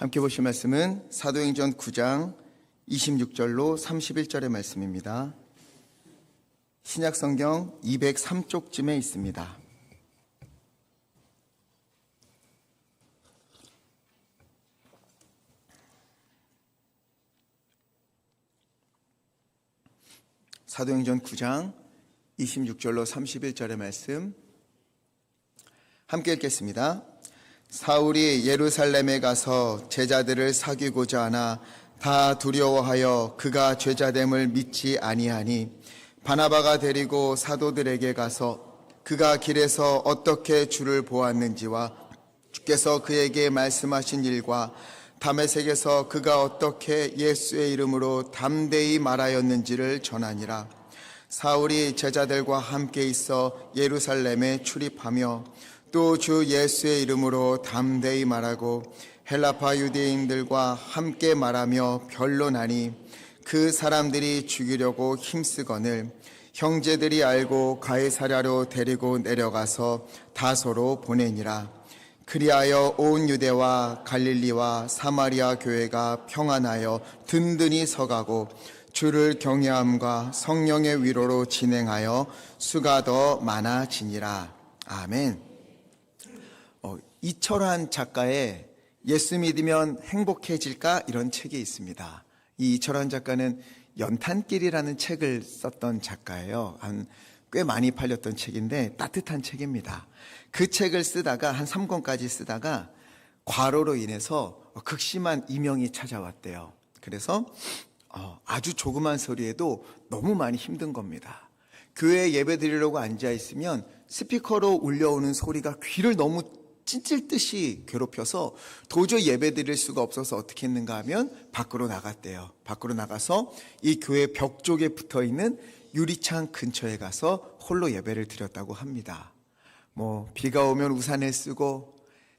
함께 보실 말씀은 사도행전 9장 26절로 31절의 말씀입니다. 신약성경 203쪽쯤에 있습니다. 사도행전 9장 26절로 31절의 말씀 함께 읽겠습니다. 사울이 예루살렘에 가서 제자들을 사귀고자 하나 다 두려워하여 그가 죄자됨을 믿지 아니하니 바나바가 데리고 사도들에게 가서 그가 길에서 어떻게 주를 보았는지와 주께서 그에게 말씀하신 일과 다메섹에서 그가 어떻게 예수의 이름으로 담대히 말하였는지를 전하니라. 사울이 제자들과 함께 있어 예루살렘에 출입하며 또 주 예수의 이름으로 담대히 말하고 헬라파 유대인들과 함께 말하며 변론하니 그 사람들이 죽이려고 힘쓰거늘 형제들이 알고 가이사랴로 데리고 내려가서 다소로 보내니라. 그리하여 온 유대와 갈릴리와 사마리아 교회가 평안하여 든든히 서가고 주를 경외함과 성령의 위로로 진행하여 수가 더 많아지니라. 아멘. 이철환 작가의 예수 믿으면 행복해질까? 이런 책이 있습니다. 이 이철환 작가는 연탄길이라는 책을 썼던 작가예요. 꽤 많이 팔렸던 책인데 따뜻한 책입니다. 그 책을 쓰다가 한 3권까지 쓰다가 과로로 인해서 극심한 이명이 찾아왔대요. 그래서 아주 조그만 소리에도 너무 많이 힘든 겁니다. 교회에 예배 드리려고 앉아있으면 스피커로 울려오는 소리가 귀를 너무 찢을 듯이 괴롭혀서 도저히 예배 드릴 수가 없어서 어떻게 했는가 하면 밖으로 나갔대요. 밖으로 나가서 이 교회 벽 쪽에 붙어있는 유리창 근처에 가서 홀로 예배를 드렸다고 합니다. 비가 오면 우산을 쓰고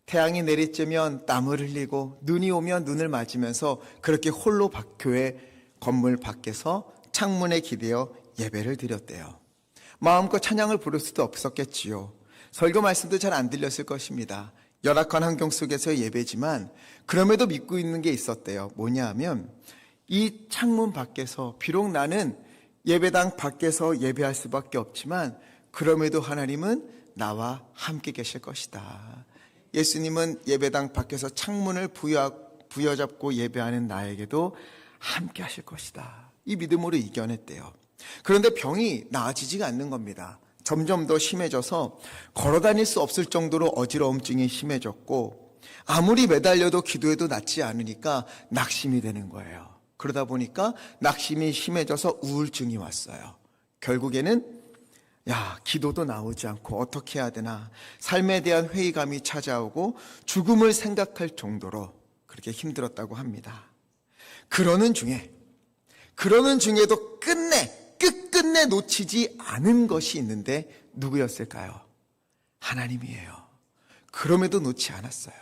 태양이 내리쬐면 땀을 흘리고 눈이 오면 눈을 맞으면서 그렇게 홀로 교회 건물 밖에서 창문에 기대어 예배를 드렸대요. 마음껏 찬양을 부를 수도 없었겠지요. 설교 말씀도 잘 안 들렸을 것입니다. 열악한 환경 속에서의 예배지만 그럼에도 믿고 있는 게 있었대요. 뭐냐 하면 이 창문 밖에서 비록 나는 예배당 밖에서 예배할 수밖에 없지만 그럼에도 하나님은 나와 함께 계실 것이다. 예수님은 예배당 밖에서 창문을 부여잡고 예배하는 나에게도 함께 하실 것이다. 이 믿음으로 이겨냈대요. 그런데 병이 나아지지가 않는 겁니다. 점점 더 심해져서 걸어다닐 수 없을 정도로 어지러움증이 심해졌고 아무리 매달려도 기도해도 낫지 않으니까 낙심이 되는 거예요. 그러다 보니까 낙심이 심해져서 우울증이 왔어요. 결국에는 기도도 나오지 않고 어떻게 해야 되나 삶에 대한 회의감이 찾아오고 죽음을 생각할 정도로 그렇게 힘들었다고 합니다. 그러는 중에도 끝끝내 놓치지 않은 것이 있는데 누구였을까요? 하나님이에요. 그럼에도 놓지 않았어요.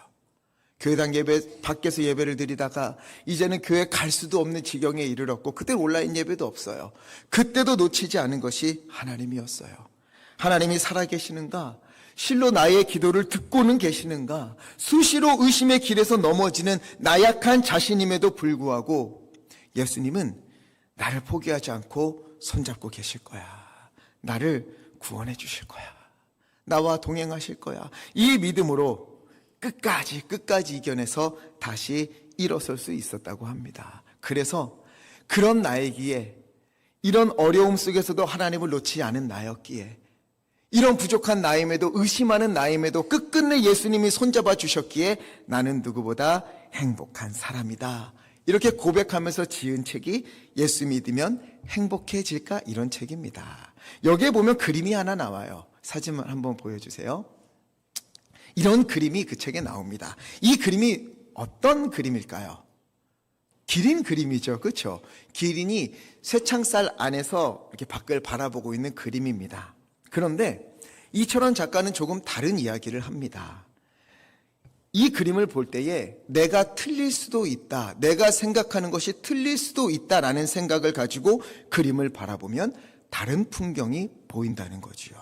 교회당 예배 밖에서 예배를 드리다가 이제는 교회 갈 수도 없는 지경에 이르렀고 그때 온라인 예배도 없어요. 그때도 놓치지 않은 것이 하나님이었어요. 하나님이 살아계시는가? 실로 나의 기도를 듣고는 계시는가? 수시로 의심의 길에서 넘어지는 나약한 자신임에도 불구하고 예수님은 나를 포기하지 않고 손잡고 계실 거야. 나를 구원해 주실 거야. 나와 동행하실 거야. 이 믿음으로 끝까지 이겨내서 다시 일어설 수 있었다고 합니다. 그래서 그런 나이기에 이런 어려움 속에서도 하나님을 놓지 않은 나였기에 이런 부족한 나임에도 의심하는 나임에도 끝끝내 예수님이 손잡아 주셨기에 나는 누구보다 행복한 사람이다. 이렇게 고백하면서 지은 책이 예수 믿으면 행복해질까? 이런 책입니다. 여기에 보면 그림이 하나 나와요. 사진을 한번 보여주세요. 이런 그림이 그 책에 나옵니다. 이 그림이 어떤 그림일까요? 기린 그림이죠. 그렇죠? 기린이 쇠창살 안에서 이렇게 밖을 바라보고 있는 그림입니다. 그런데 이철원 작가는 조금 다른 이야기를 합니다. 이 그림을 볼 때에 내가 틀릴 수도 있다. 내가 생각하는 것이 틀릴 수도 있다라는 생각을 가지고 그림을 바라보면 다른 풍경이 보인다는 거지요.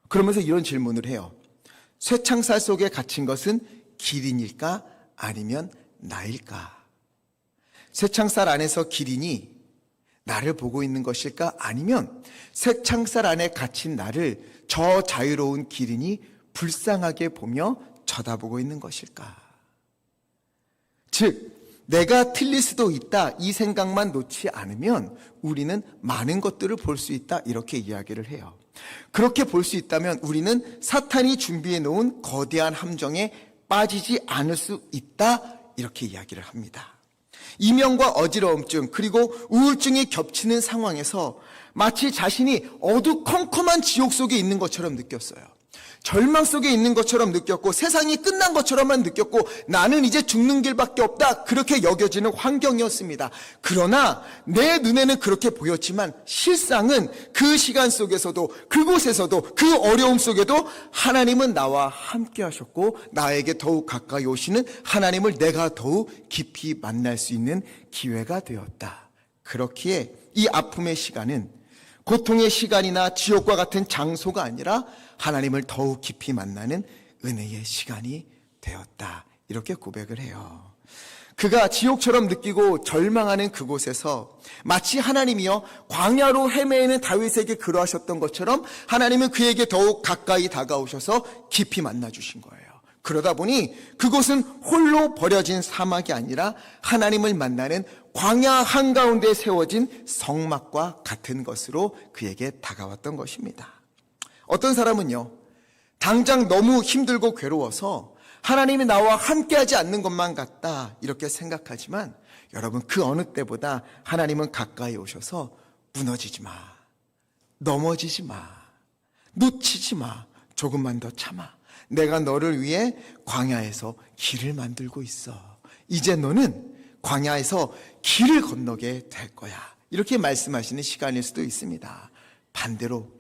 그러면서 이런 질문을 해요. 쇠창살 속에 갇힌 것은 기린일까? 아니면 나일까? 쇠창살 안에서 기린이 나를 보고 있는 것일까? 아니면 쇠창살 안에 갇힌 나를 저 자유로운 기린이 불쌍하게 보며 쳐다보고 있는 것일까? 즉, 내가 틀릴 수도 있다, 이 생각만 놓지 않으면 우리는 많은 것들을 볼 수 있다, 이렇게 이야기를 해요. 그렇게 볼 수 있다면 우리는 사탄이 준비해 놓은 거대한 함정에 빠지지 않을 수 있다, 이렇게 이야기를 합니다. 이명과 어지러움증 그리고 우울증이 겹치는 상황에서 마치 자신이 어두컴컴한 지옥 속에 있는 것처럼 느꼈어요. 절망 속에 있는 것처럼 느꼈고 세상이 끝난 것처럼만 느꼈고 나는 이제 죽는 길밖에 없다, 그렇게 여겨지는 환경이었습니다. 그러나 내 눈에는 그렇게 보였지만 실상은 그 시간 속에서도 그곳에서도 그 어려움 속에도 하나님은 나와 함께 하셨고 나에게 더욱 가까이 오시는 하나님을 내가 더욱 깊이 만날 수 있는 기회가 되었다. 그렇기에 이 아픔의 시간은 고통의 시간이나 지옥과 같은 장소가 아니라 하나님을 더욱 깊이 만나는 은혜의 시간이 되었다, 이렇게 고백을 해요. 그가 지옥처럼 느끼고 절망하는 그곳에서 마치 하나님이요 광야로 헤매는 다윗에게 그러하셨던 것처럼 하나님은 그에게 더욱 가까이 다가오셔서 깊이 만나주신 거예요. 그러다 보니 그곳은 홀로 버려진 사막이 아니라 하나님을 만나는 광야 한가운데 세워진 성막과 같은 것으로 그에게 다가왔던 것입니다. 어떤 사람은요, 당장 너무 힘들고 괴로워서 하나님이 나와 함께하지 않는 것만 같다, 이렇게 생각하지만 여러분, 그 어느 때보다 하나님은 가까이 오셔서 무너지지 마, 넘어지지 마, 놓치지 마, 조금만 더 참아, 내가 너를 위해 광야에서 길을 만들고 있어, 이제 너는 광야에서 길을 건너게 될 거야, 이렇게 말씀하시는 시간일 수도 있습니다. 반대로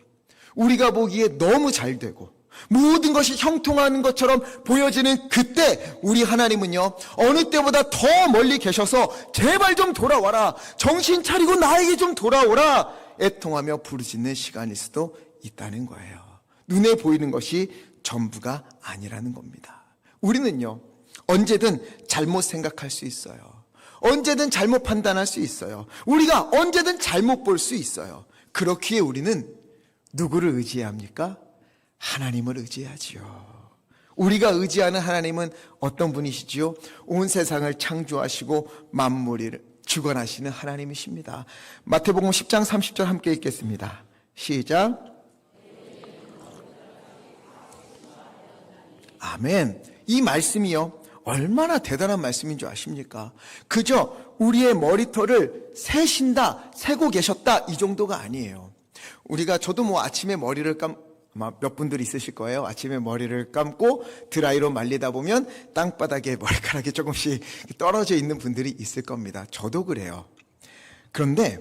우리가 보기에 너무 잘 되고 모든 것이 형통하는 것처럼 보여지는 그때 우리 하나님은요 어느 때보다 더 멀리 계셔서 제발 좀 돌아와라, 정신 차리고 나에게 좀 돌아오라 애통하며 부르짖는 시간일 수도 있다는 거예요. 눈에 보이는 것이 전부가 아니라는 겁니다. 우리는요 언제든 잘못 생각할 수 있어요. 언제든 잘못 판단할 수 있어요. 우리가 언제든 잘못 볼 수 있어요. 그렇기에 우리는 누구를 의지해야 합니까? 하나님을 의지해야지요. 우리가 의지하는 하나님은 어떤 분이시지요? 온 세상을 창조하시고 만물을 주관하시는 하나님이십니다. 마태복음 10장 30절 함께 읽겠습니다. 시작. 아멘. 이 말씀이요 얼마나 대단한 말씀인 줄 아십니까? 그저 우리의 머리털을 세신다, 세고 계셨다, 이 정도가 아니에요. 저도 아침에 머리를 아마 몇 분들이 있으실 거예요. 아침에 머리를 감고 드라이로 말리다 보면 땅바닥에 머리카락이 조금씩 떨어져 있는 분들이 있을 겁니다. 저도 그래요. 그런데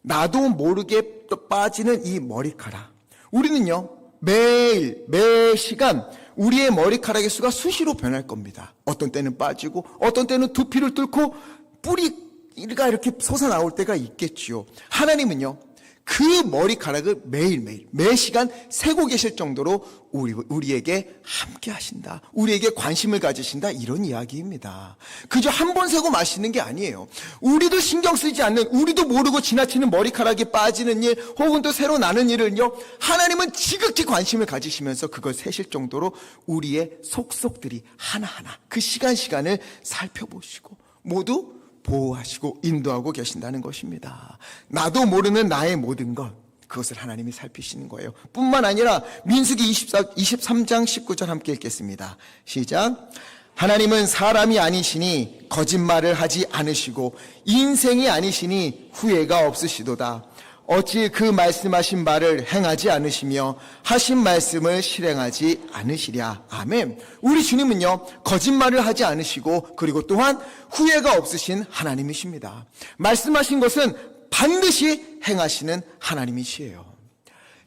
나도 모르게 또 빠지는 이 머리카락, 우리는요 매일 매 시간 우리의 머리카락의 수가 수시로 변할 겁니다. 어떤 때는 빠지고 어떤 때는 두피를 뚫고 뿌리가 이렇게 솟아나올 때가 있겠지요. 하나님은요 그 머리카락을 매일매일 매 시간 세고 계실 정도로 우리에게 함께 하신다, 우리에게 관심을 가지신다, 이런 이야기입니다. 그저 한 번 세고 마시는 게 아니에요. 우리도 신경 쓰지 않는, 우리도 모르고 지나치는 머리카락이 빠지는 일 혹은 또 새로 나는 일을요 하나님은 지극히 관심을 가지시면서 그걸 세실 정도로 우리의 속속들이 하나하나 그 시간을 살펴보시고 모두 보호하시고 인도하고 계신다는 것입니다. 나도 모르는 나의 모든 것, 그것을 하나님이 살피시는 거예요. 뿐만 아니라 민수기 23장 19절 함께 읽겠습니다. 시작. 하나님은 사람이 아니시니 거짓말을 하지 않으시고 인생이 아니시니 후회가 없으시도다. 어찌 그 말씀하신 바를 행하지 않으시며 하신 말씀을 실행하지 않으시랴. 아멘. 우리 주님은요 거짓말을 하지 않으시고 그리고 또한 후회가 없으신 하나님이십니다. 말씀하신 것은 반드시 행하시는 하나님이시에요.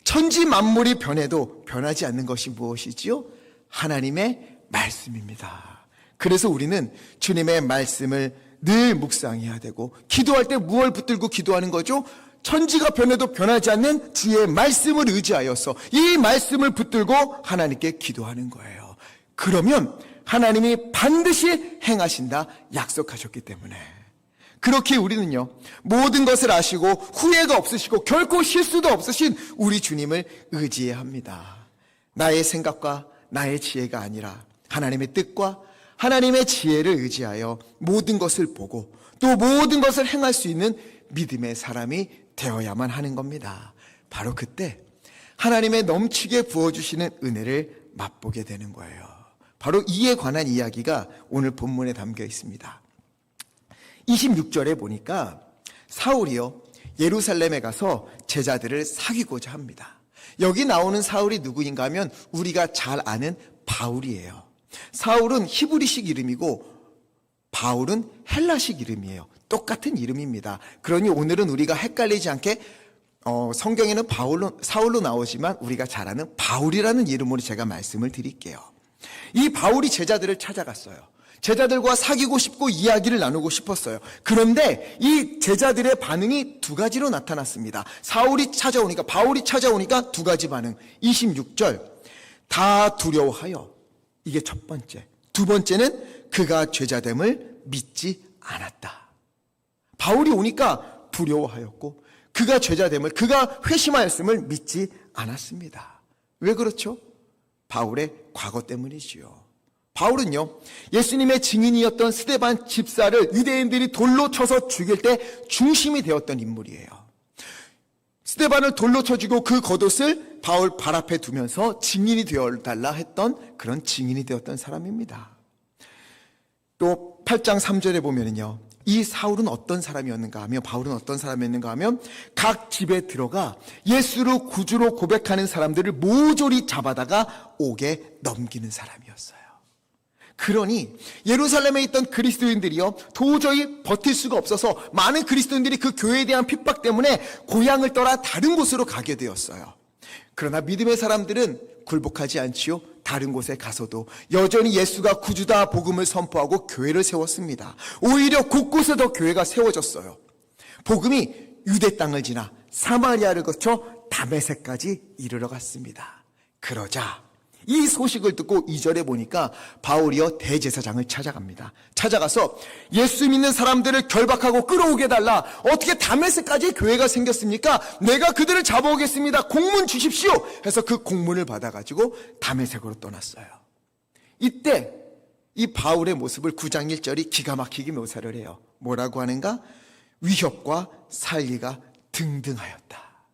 천지 만물이 변해도 변하지 않는 것이 무엇이지요? 하나님의 말씀입니다. 그래서 우리는 주님의 말씀을 늘 묵상해야 되고, 기도할 때 무엇을 붙들고 기도하는 거죠? 천지가 변해도 변하지 않는 주의 말씀을 의지하여서 이 말씀을 붙들고 하나님께 기도하는 거예요. 그러면 하나님이 반드시 행하신다 약속하셨기 때문에, 그렇게 우리는요, 모든 것을 아시고 후회가 없으시고 결코 실수도 없으신 우리 주님을 의지해야 합니다. 나의 생각과 나의 지혜가 아니라 하나님의 뜻과 하나님의 지혜를 의지하여 모든 것을 보고 또 모든 것을 행할 수 있는 믿음의 사람이 되어야만 하는 겁니다. 바로 그때 하나님의 넘치게 부어주시는 은혜를 맛보게 되는 거예요. 바로 이에 관한 이야기가 오늘 본문에 담겨 있습니다. 26절에 보니까 사울이요, 예루살렘에 가서 제자들을 사귀고자 합니다. 여기 나오는 사울이 누구인가 하면 우리가 잘 아는 바울이에요. 사울은 히브리식 이름이고 바울은 헬라식 이름이에요. 똑같은 이름입니다. 그러니 오늘은 우리가 헷갈리지 않게 성경에는 사울로 나오지만 우리가 잘 아는 바울이라는 이름으로 제가 말씀을 드릴게요. 이 바울이 제자들을 찾아갔어요. 제자들과 사귀고 싶고 이야기를 나누고 싶었어요. 그런데 이 제자들의 반응이 두 가지로 나타났습니다. 바울이 찾아오니까 두 가지 반응. 26절, 다 두려워하여. 이게 첫 번째. 두 번째는 그가 죄자됨을 믿지 않았다. 바울이 오니까 두려워하였고 그가 죄자됨을, 그가 회심하였음을 믿지 않았습니다. 왜 그렇죠? 바울의 과거 때문이지요. 바울은요, 예수님의 증인이었던 스데반 집사를 유대인들이 돌로 쳐서 죽일 때 중심이 되었던 인물이에요. 스데반을 돌로 쳐 죽이고 그 겉옷을 바울 발 앞에 두면서 증인이 되어달라 했던 그런 증인이 되었던 사람입니다. 또 8장 3절에 보면은요, 이 사울은 어떤 사람이었는가 하면, 바울은 어떤 사람이었는가 하면 각 집에 들어가 예수를 구주로 고백하는 사람들을 모조리 잡아다가 옥에 넘기는 사람이었어요. 그러니 예루살렘에 있던 그리스도인들이요, 도저히 버틸 수가 없어서 많은 그리스도인들이 그 교회에 대한 핍박 때문에 고향을 떠나 다른 곳으로 가게 되었어요. 그러나 믿음의 사람들은 굴복하지 않지요. 다른 곳에 가서도 여전히 예수가 구주다 복음을 선포하고 교회를 세웠습니다. 오히려 곳곳에 더 교회가 세워졌어요. 복음이 유대 땅을 지나 사마리아를 거쳐 다메섹까지 이르러 갔습니다. 그러자 이 소식을 듣고 2절에 보니까 바울이요, 대제사장을 찾아갑니다. 찾아가서 예수 믿는 사람들을 결박하고 끌어오게 달라. 어떻게 다메섹까지 교회가 생겼습니까? 내가 그들을 잡아오겠습니다. 공문 주십시오. 해서 그 공문을 받아가지고 다메섹으로 떠났어요. 이때 이 바울의 모습을 9장 1절이 기가 막히게 묘사를 해요. 뭐라고 하는가? 위협과 살기가 등등하였다.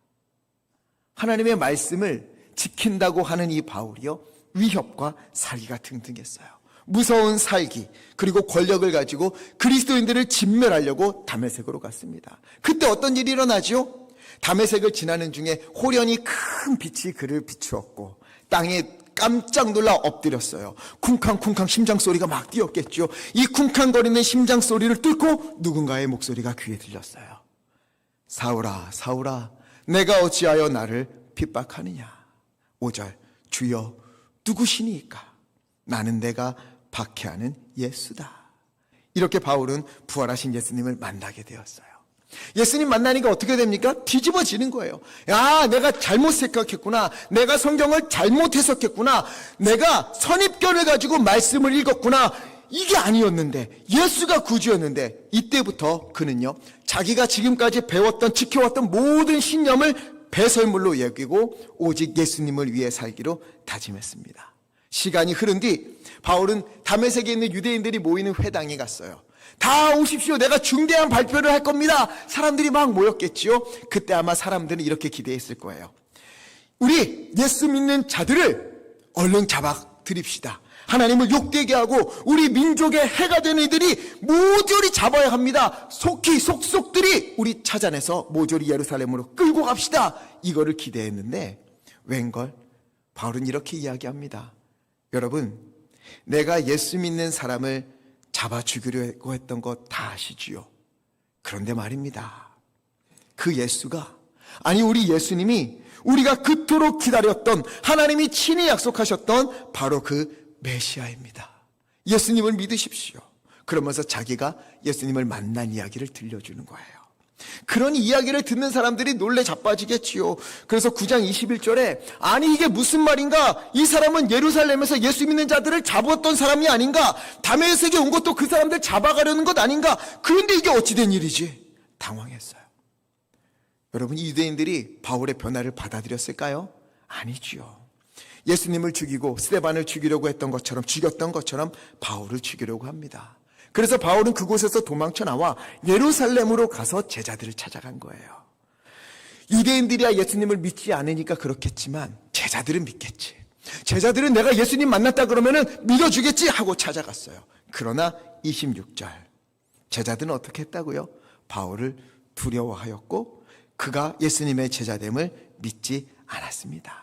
하나님의 말씀을 지킨다고 하는 이 바울이요, 위협과 살기가 등등했어요. 무서운 살기 그리고 권력을 가지고 그리스도인들을 진멸하려고 다메섹으로 갔습니다. 그때 어떤 일이 일어나죠? 다메섹을 지나는 중에 호련히 큰 빛이 그를 비추었고 땅에 깜짝 놀라 엎드렸어요. 쿵쾅쿵쾅 심장소리가 막 뛰었겠죠. 이 쿵쾅거리는 심장소리를 뚫고 누군가의 목소리가 귀에 들렸어요. 사울아, 사울아, 내가 어찌하여 나를 핍박하느냐. 5절, 주여 누구시니까? 나는 내가 박해하는 예수다. 이렇게 바울은 부활하신 예수님을 만나게 되었어요. 예수님 만나니까 어떻게 됩니까? 뒤집어지는 거예요. 야, 내가 잘못 생각했구나. 내가 성경을 잘못 해석했구나. 내가 선입견을 가지고 말씀을 읽었구나. 이게 아니었는데, 예수가 구주였는데, 이때부터 그는요, 자기가 지금까지 배웠던, 지켜왔던 모든 신념을 배설물로 여기고 오직 예수님을 위해 살기로 다짐했습니다. 시간이 흐른 뒤 바울은 다메섹에 있는 유대인들이 모이는 회당에 갔어요. 다 오십시오. 내가 중대한 발표를 할 겁니다. 사람들이 막 모였겠지요. 그때 아마 사람들은 이렇게 기대했을 거예요. 우리 예수 믿는 자들을 얼른 잡아 드립시다. 하나님을 욕되게 하고 우리 민족의 해가 되는 이들이 모조리 잡아야 합니다. 속히 속속들이 우리 찾아내서 모조리 예루살렘으로 끌고 갑시다. 이거를 기대했는데 웬걸 바울은 이렇게 이야기합니다. 여러분, 내가 예수 믿는 사람을 잡아 죽이려고 했던 거 다 아시지요? 그런데 말입니다, 그 예수가, 아니 우리 예수님이 우리가 그토록 기다렸던, 하나님이 친히 약속하셨던 바로 그 메시아입니다. 예수님을 믿으십시오. 그러면서 자기가 예수님을 만난 이야기를 들려주는 거예요. 그런 이야기를 듣는 사람들이 놀래 자빠지겠지요. 그래서 9장 21절에 아니 이게 무슨 말인가? 이 사람은 예루살렘에서 예수 믿는 자들을 잡았던 사람이 아닌가? 다메섹에 온 것도 그 사람들 잡아가려는 것 아닌가? 그런데 이게 어찌된 일이지? 당황했어요. 여러분, 유대인들이 바울의 변화를 받아들였을까요? 아니지요. 예수님을 죽이고 스데반을 죽이려고 했던 것처럼, 죽였던 것처럼 바울을 죽이려고 합니다. 그래서 바울은 그곳에서 도망쳐 나와 예루살렘으로 가서 제자들을 찾아간 거예요. 유대인들이야 예수님을 믿지 않으니까 그렇겠지만 제자들은 믿겠지. 제자들은 내가 예수님 만났다 그러면은 믿어주겠지 하고 찾아갔어요. 그러나 26절 제자들은 어떻게 했다고요? 바울을 두려워하였고 그가 예수님의 제자됨을 믿지 않았습니다.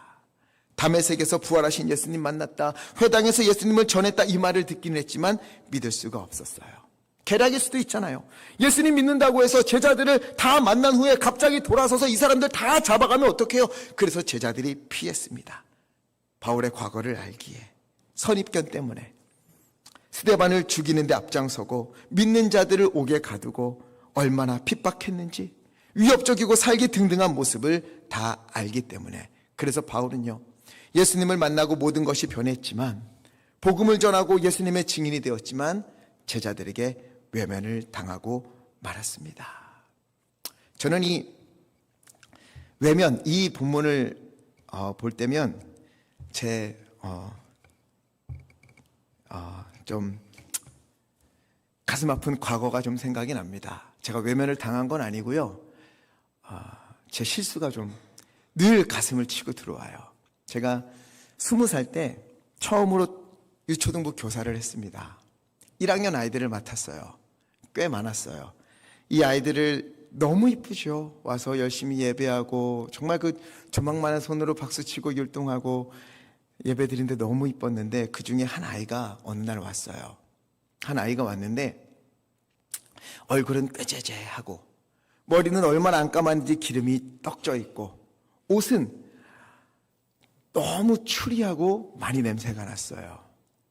다메섹에서 부활하신 예수님 만났다, 회당에서 예수님을 전했다, 이 말을 듣긴 했지만 믿을 수가 없었어요. 계략일 수도 있잖아요. 예수님 믿는다고 해서 제자들을 다 만난 후에 갑자기 돌아서서 이 사람들 다 잡아가면 어떡해요? 그래서 제자들이 피했습니다. 바울의 과거를 알기에, 선입견 때문에 스데반을 죽이는데 앞장서고 믿는 자들을 옥에 가두고 얼마나 핍박했는지, 위협적이고 살기 등등한 모습을 다 알기 때문에, 그래서 바울은요, 예수님을 만나고 모든 것이 변했지만, 복음을 전하고 예수님의 증인이 되었지만 제자들에게 외면을 당하고 말았습니다. 저는 이 외면, 이 본문을 볼 때면 좀 가슴 아픈 과거가 좀 생각이 납니다. 제가 외면을 당한 건 아니고요, 제 실수가 좀 늘 가슴을 치고 들어와요. 제가 20살 때 처음으로 유초등부 교사를 했습니다. 1학년 아이들을 맡았어요. 꽤 많았어요. 이 아이들을 너무 이쁘죠. 와서 열심히 예배하고 정말 그 조망만한 손으로 박수치고 율동하고 예배드리는데 너무 이뻤는데, 그 중에 한 아이가 어느 날 왔어요. 한 아이가 왔는데 얼굴은 꾀죄죄하고 머리는 얼마나 안 감았는지 기름이 떡져 있고 옷은 너무 추리하고 많이 냄새가 났어요.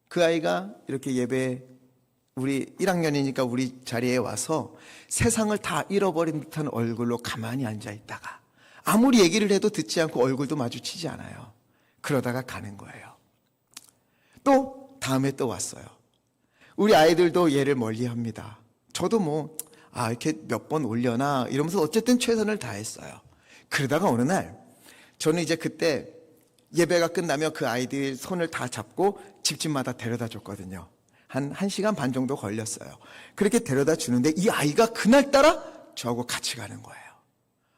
그 아이가 이렇게 예배, 우리 1학년이니까 우리 자리에 와서 세상을 다 잃어버린 듯한 얼굴로 가만히 앉아 있다가 아무리 얘기를 해도 듣지 않고 얼굴도 마주치지 않아요. 그러다가 가는 거예요. 또 다음에 또 왔어요. 우리 아이들도 얘를 멀리합니다. 저도 이렇게 몇 번 올려나 이러면서 어쨌든 최선을 다했어요. 그러다가 어느 날 저는 이제 그때 예배가 끝나면 그 아이들 손을 다 잡고 집집마다 데려다 줬거든요. 한 1시간 반 정도 걸렸어요. 그렇게 데려다 주는데 이 아이가 그날따라 저하고 같이 가는 거예요.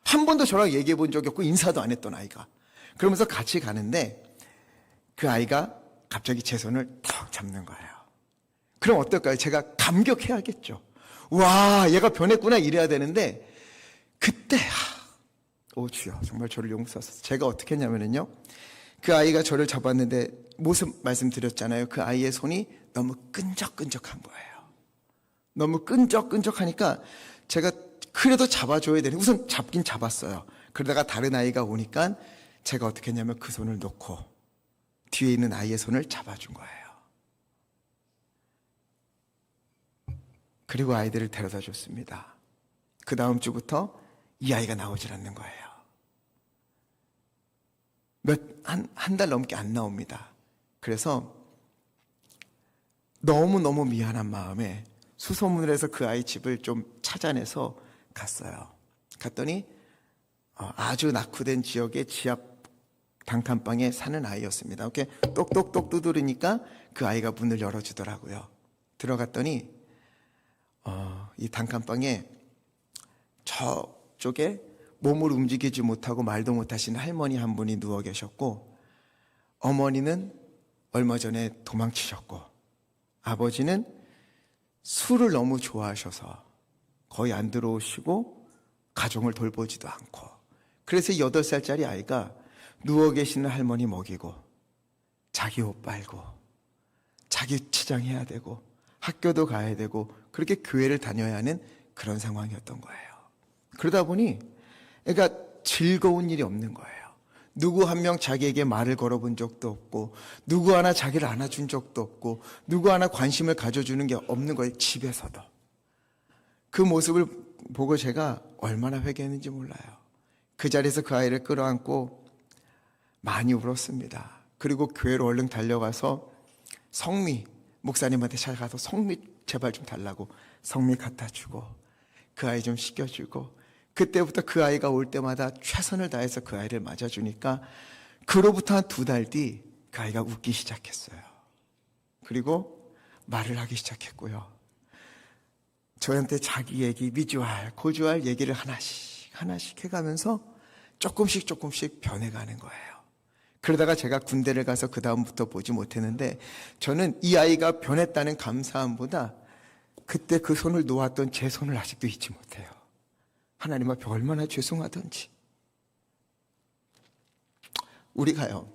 한 번도 저랑 얘기해 본 적이 없고 인사도 안 했던 아이가. 그러면서 같이 가는데 그 아이가 갑자기 제 손을 탁 잡는 거예요. 그럼 어떨까요? 제가 감격해야겠죠. 와, 얘가 변했구나 이래야 되는데, 그때 오 주여 정말 저를 용서하소서. 제가 어떻게 했냐면요, 그 아이가 저를 잡았는데 모습 말씀드렸잖아요. 그 아이의 손이 너무 끈적끈적한 거예요. 너무 끈적끈적하니까 제가 그래도 잡아줘야 되는, 우선 잡긴 잡았어요. 그러다가 다른 아이가 오니까 제가 어떻게 했냐면 그 손을 놓고 뒤에 있는 아이의 손을 잡아준 거예요. 그리고 아이들을 데려다 줬습니다. 그 다음 주부터 이 아이가 나오질 않는 거예요. 한 달 넘게 안 나옵니다. 그래서 너무너무 미안한 마음에 수소문을 해서 그 아이 집을 좀 찾아내서 갔어요. 갔더니 아주 낙후된 지역의 지하 단칸방에 사는 아이였습니다. 이렇게 똑똑똑 두드리니까 그 아이가 문을 열어주더라고요. 들어갔더니 이 단칸방에 저쪽에 몸을 움직이지 못하고 말도 못하신 할머니 한 분이 누워 계셨고, 어머니는 얼마 전에 도망치셨고, 아버지는 술을 너무 좋아하셔서 거의 안 들어오시고 가정을 돌보지도 않고, 그래서 8살짜리 아이가 누워 계시는 할머니 먹이고 자기 옷 빨고 자기 치장해야 되고 학교도 가야 되고 그렇게 교회를 다녀야 하는 그런 상황이었던 거예요. 그러다 보니 그러니까 즐거운 일이 없는 거예요. 누구 한 명 자기에게 말을 걸어본 적도 없고, 누구 하나 자기를 안아준 적도 없고, 누구 하나 관심을 가져주는 게 없는 거예요. 집에서도. 그 모습을 보고 제가 얼마나 회개했는지 몰라요. 그 자리에서 그 아이를 끌어안고 많이 울었습니다. 그리고 교회로 얼른 달려가서 성미 목사님한테 찾아가서 성미 제발 좀 달라고 성미 갖다 주고 그 아이 좀 씻겨주고, 그때부터 그 아이가 올 때마다 최선을 다해서 그 아이를 맞아주니까 그로부터 한 2달 뒤 그 아이가 웃기 시작했어요. 그리고 말을 하기 시작했고요. 저한테 자기 얘기, 미주알, 고주알 얘기를 하나씩 해가면서 조금씩 변해가는 거예요. 그러다가 제가 군대를 가서 그 다음부터 보지 못했는데, 저는 이 아이가 변했다는 감사함보다 그때 그 손을 놓았던 제 손을 아직도 잊지 못해요. 하나님 앞에 얼마나 죄송하던지. 우리가요,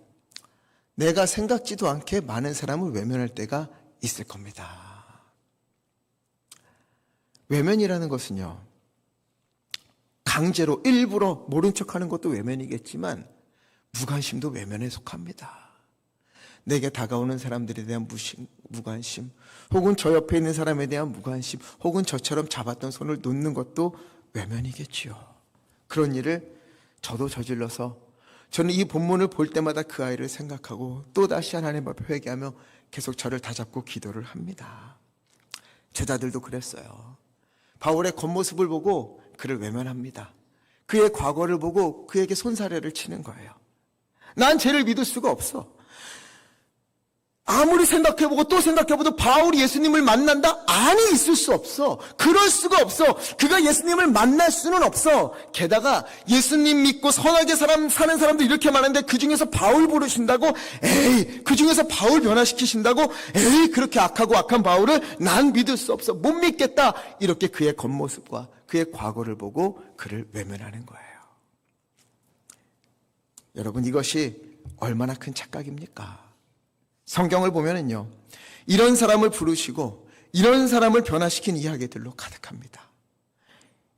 내가 생각지도 않게 많은 사람을 외면할 때가 있을 겁니다. 외면이라는 것은요, 강제로 일부러 모른 척하는 것도 외면이겠지만 무관심도 외면에 속합니다. 내게 다가오는 사람들에 대한 무관심, 혹은 저 옆에 있는 사람에 대한 무관심, 혹은 저처럼 잡았던 손을 놓는 것도 외면이겠지요. 그런 일을 저도 저질러서 저는 이 본문을 볼 때마다 그 아이를 생각하고 또다시 하나님 앞에 회개하며 계속 저를 다잡고 기도를 합니다. 제자들도 그랬어요. 바울의 겉모습을 보고 그를 외면합니다. 그의 과거를 보고 그에게 손사래를 치는 거예요. 난 쟤를 믿을 수가 없어. 아무리 생각해보고 또 생각해보도 바울이 예수님을 만난다? 아니, 있을 수 없어. 그럴 수가 없어. 그가 예수님을 만날 수는 없어. 게다가 예수님 믿고 선하게 사는 사람도 이렇게 많은데 그 중에서 바울 부르신다고? 에이, 그 중에서 바울 변화시키신다고? 에이, 그렇게 악하고 악한 바울을 난 믿을 수 없어. 못 믿겠다. 이렇게 그의 겉모습과 그의 과거를 보고 그를 외면하는 거예요. 여러분, 이것이 얼마나 큰 착각입니까? 성경을 보면은요, 이런 사람을 부르시고 이런 사람을 변화시킨 이야기들로 가득합니다.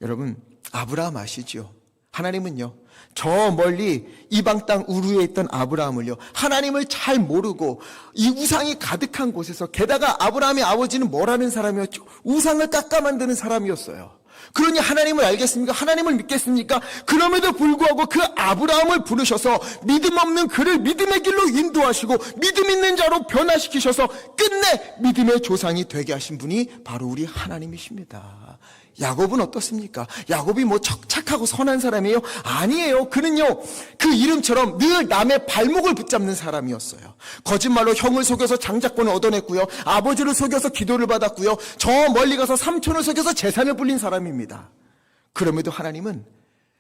여러분, 아브라함 아시죠? 하나님은요, 저 멀리 이방 땅 우르에 있던 아브라함을요, 하나님을 잘 모르고 이 우상이 가득한 곳에서, 게다가 아브라함의 아버지는 뭐라는 사람이었죠? 우상을 깎아 만드는 사람이었어요. 그러니 하나님을 알겠습니까? 하나님을 믿겠습니까? 그럼에도 불구하고 그 아브라함을 부르셔서 믿음 없는 그를 믿음의 길로 인도하시고 믿음 있는 자로 변화시키셔서 끝내 믿음의 조상이 되게 하신 분이 바로 우리 하나님이십니다. 야곱은 어떻습니까? 야곱이 뭐 착하고 선한 사람이에요? 아니에요. 그는요, 그 이름처럼 늘 남의 발목을 붙잡는 사람이었어요. 거짓말로 형을 속여서 장자권을 얻어냈고요, 아버지를 속여서 기도를 받았고요, 저 멀리 가서 삼촌을 속여서 재산을 불린 사람입니다. 그럼에도 하나님은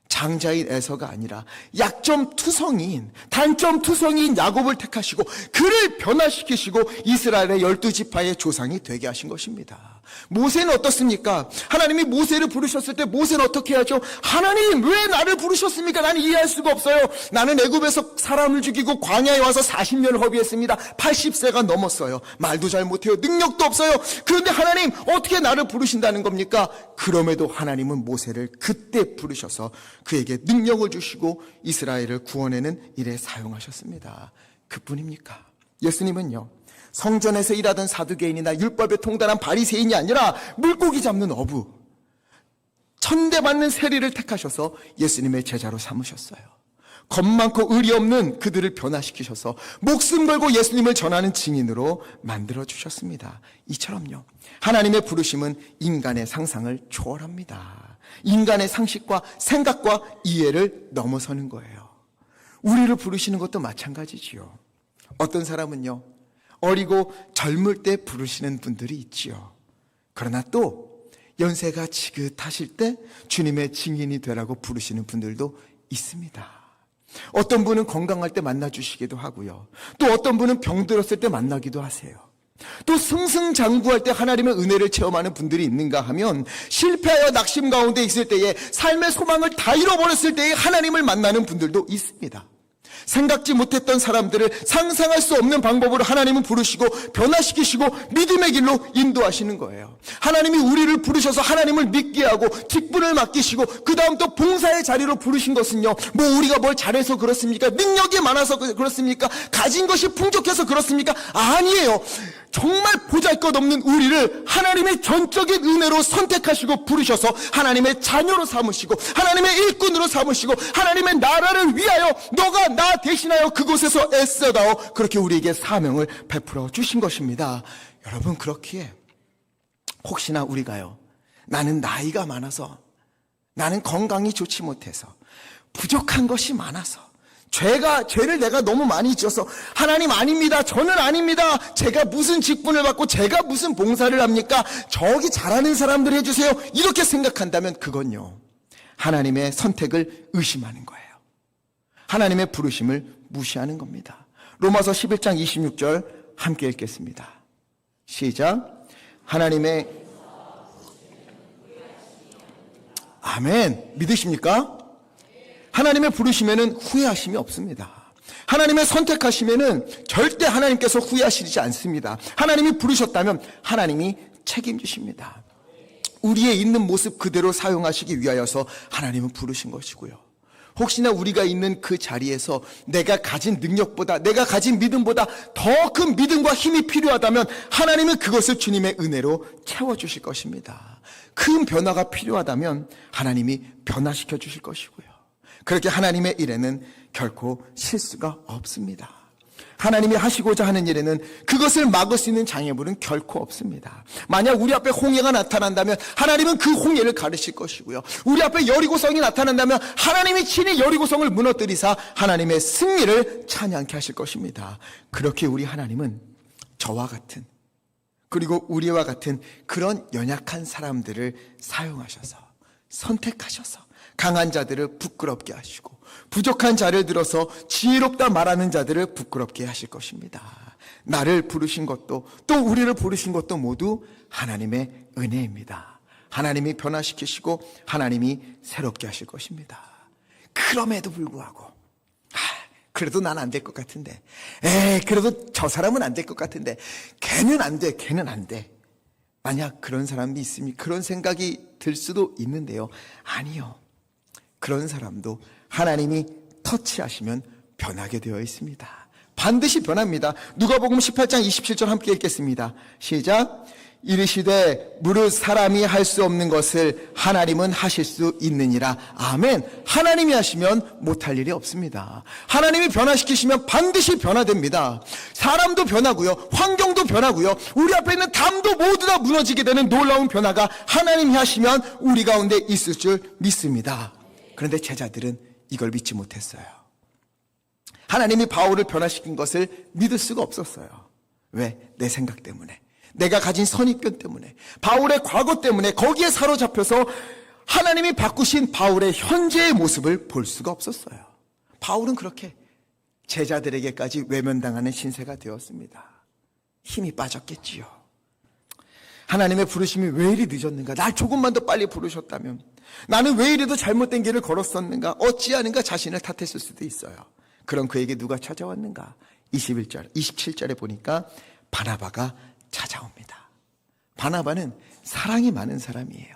장자인 에서가 아니라 약점 투성이인, 단점 투성이인 야곱을 택하시고 그를 변화시키시고 이스라엘의 12지파의 조상이 되게 하신 것입니다. 모세는 어떻습니까? 하나님이 모세를 부르셨을 때 모세는 어떻게 하죠? 하나님, 왜 나를 부르셨습니까? 나는 이해할 수가 없어요. 나는 애굽에서 사람을 죽이고 광야에 와서 40년을 허비했습니다. 80세가 넘었어요. 말도 잘 못해요. 능력도 없어요. 그런데 하나님, 어떻게 나를 부르신다는 겁니까? 그럼에도 하나님은 모세를 그때 부르셔서 그에게 능력을 주시고 이스라엘을 구원하는 일에 사용하셨습니다. 그뿐입니까? 예수님은요, 성전에서 일하던 사두개인이나 율법에 통달한 바리새인이 아니라 물고기 잡는 어부, 천대받는 세리를 택하셔서 예수님의 제자로 삼으셨어요. 겁 많고 의리 없는 그들을 변화시키셔서 목숨 걸고 예수님을 전하는 증인으로 만들어주셨습니다. 이처럼요, 하나님의 부르심은 인간의 상상을 초월합니다. 인간의 상식과 생각과 이해를 넘어서는 거예요. 우리를 부르시는 것도 마찬가지지요. 어떤 사람은요, 어리고 젊을 때 부르시는 분들이 있지요. 그러나 또 연세가 지긋하실 때 주님의 증인이 되라고 부르시는 분들도 있습니다. 어떤 분은 건강할 때 만나주시기도 하고요, 또 어떤 분은 병들었을 때 만나기도 하세요. 또 승승장구할 때 하나님의 은혜를 체험하는 분들이 있는가 하면 실패하여 낙심 가운데 있을 때에 삶의 소망을 다 잃어버렸을 때에 하나님을 만나는 분들도 있습니다. 생각지 못했던 사람들을 상상할 수 없는 방법으로 하나님은 부르시고 변화시키시고 믿음의 길로 인도하시는 거예요. 하나님이 우리를 부르셔서 하나님을 믿게 하고 직분을 맡기시고 그 다음 또 봉사의 자리로 부르신 것은요, 뭐 우리가 뭘 잘해서 그렇습니까? 능력이 많아서 그렇습니까? 가진 것이 풍족해서 그렇습니까? 아니에요. 정말 보잘것없는 우리를 하나님의 전적인 은혜로 선택하시고 부르셔서 하나님의 자녀로 삼으시고 하나님의 일꾼으로 삼으시고 하나님의 나라를 위하여 너가 나 대신하여 그곳에서 애써다오, 그렇게 우리에게 사명을 베풀어 주신 것입니다. 여러분, 그렇기에 혹시나 우리가요, 나는 나이가 많아서, 나는 건강이 좋지 못해서, 부족한 것이 많아서, 죄를 내가 너무 많이 지어서 하나님 아닙니다, 저는 아닙니다, 제가 무슨 직분을 받고 제가 무슨 봉사를 합니까, 저기 잘하는 사람들 해주세요, 이렇게 생각한다면 그건요, 하나님의 선택을 의심하는 거예요. 하나님의 부르심을 무시하는 겁니다. 로마서 11장 26절 함께 읽겠습니다. 시작. 하나님의, 아멘. 믿으십니까? 하나님의 부르심에는 후회하심이 없습니다. 하나님의 선택하심에는 절대 하나님께서 후회하시지 않습니다. 하나님이 부르셨다면 하나님이 책임지십니다. 우리의 있는 모습 그대로 사용하시기 위하여서 하나님은 부르신 것이고요. 혹시나 우리가 있는 그 자리에서 내가 가진 능력보다, 내가 가진 믿음보다 더 큰 믿음과 힘이 필요하다면 하나님은 그것을 주님의 은혜로 채워주실 것입니다. 큰 변화가 필요하다면 하나님이 변화시켜 주실 것이고요. 그렇게 하나님의 일에는 결코 실수가 없습니다. 하나님이 하시고자 하는 일에는 그것을 막을 수 있는 장애물은 결코 없습니다. 만약 우리 앞에 홍해가 나타난다면 하나님은 그 홍해를 가르칠 것이고요. 우리 앞에 여리고성이 나타난다면 하나님이 친히 여리고성을 무너뜨리사 하나님의 승리를 찬양케 하실 것입니다. 그렇게 우리 하나님은 저와 같은, 그리고 우리와 같은 그런 연약한 사람들을 사용하셔서, 선택하셔서 강한 자들을 부끄럽게 하시고 부족한 자를 들어서 지혜롭다 말하는 자들을 부끄럽게 하실 것입니다. 나를 부르신 것도 또 우리를 부르신 것도 모두 하나님의 은혜입니다. 하나님이 변화시키시고 하나님이 새롭게 하실 것입니다. 그럼에도 불구하고 그래도 난 안 될 것 같은데, 그래도 저 사람은 안 될 것 같은데, 걔는 안 돼, 걔는 안 돼. 만약 그런 사람이 있으면 그런 생각이 들 수도 있는데요. 아니요. 그런 사람도 하나님이 터치하시면 변하게 되어 있습니다. 반드시 변합니다. 누가복음 18장 27절 함께 읽겠습니다. 시작. 이르시되 무릇 사람이 할 수 없는 것을 하나님은 하실 수 있느니라. 아멘. 하나님이 하시면 못할 일이 없습니다. 하나님이 변화시키시면 반드시 변화됩니다. 사람도 변하고요, 환경도 변하고요, 우리 앞에 있는 담도 모두 다 무너지게 되는 놀라운 변화가 하나님이 하시면 우리 가운데 있을 줄 믿습니다. 그런데 제자들은 이걸 믿지 못했어요. 하나님이 바울을 변화시킨 것을 믿을 수가 없었어요. 왜? 내 생각 때문에, 내가 가진 선입견 때문에, 바울의 과거 때문에 거기에 사로잡혀서 하나님이 바꾸신 바울의 현재의 모습을 볼 수가 없었어요. 바울은 그렇게 제자들에게까지 외면당하는 신세가 되었습니다. 힘이 빠졌겠지요. 하나님의 부르심이 왜 이리 늦었는가? 날 조금만 더 빨리 부르셨다면, 나는 왜 이리도 잘못된 길을 걸었었는가? 어찌하는가? 자신을 탓했을 수도 있어요. 그럼 그에게 누가 찾아왔는가? 27절에 보니까 바나바가 찾아옵니다. 바나바는 사랑이 많은 사람이에요.